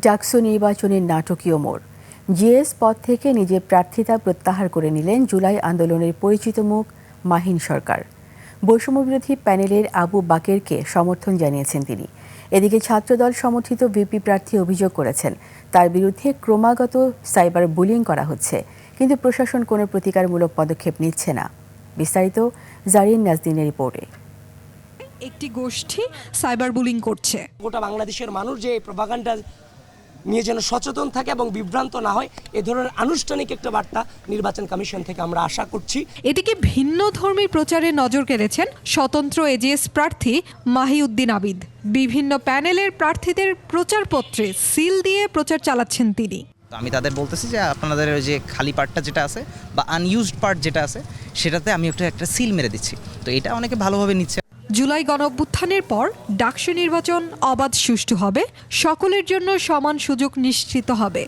ডাকসু নির্বাচনের নাটকীয় মোড়। জিএস পদ থেকে নিজের প্রার্থিতা প্রত্যাহার করে নিলেন জুলাই আন্দোলনের পরিচিত মুখ মাহিন সরকার। বৈষম্যবিরোধী প্যানেলের আবু বাকেরকে সমর্থন জানিয়েছেন তিনি। এদিকে ছাত্রদল সমর্থিত ভিপি প্রার্থী অভিযোগ করেছেন তার বিরুদ্ধে ক্রমাগত সাইবার বুলিং করা হচ্ছে, কিন্তু প্রশাসন কোনো প্রতিকারমূলক পদক্ষেপ নিচ্ছে না। বিস্তারিত জারিন নাজদিনের রিপোর্টে। একটি গোষ্ঠী সাইবার বুলিং করছে। গোটা বাংলাদেশের মানুষ যে প্রপাগান্ডা নিয়ে যেন সচেতন থাকে এবং বিভ্রান্ত না হয়, এ ধরনের আনুষ্ঠানিক একটা বার্তা নির্বাচন কমিশন থেকে আমরা আশা করছি। এদিকে ভিন্ন ধর্মী প্রচারে নজর কেড়েছেন স্বতন্ত্র এজিএস প্রার্থী মাহিউদ্দিন আবিদ। বিভিন্ন প্যানেলের প্রার্থীদের প্রচারপত্রে সিল দিয়ে প্রচার চালাচ্ছেন তিনি। আমি তাদের বলতেছি যে আপনাদের ওই যে খালি পার্টটা যেটা আছে বা আনইউজড পার্ট যেটা আছে সেটাতে আমি একটা সিল মেরে দিচ্ছি। তো এটা অনেকে ভালোভাবে নিচ্ছে। জুলাই গণঅভ্যুত্থানের পর ডাকসু নির্বাচন অবাধ সুষ্ঠু হবে, সকলের জন্য সমান সুযোগ নিশ্চিত হবে।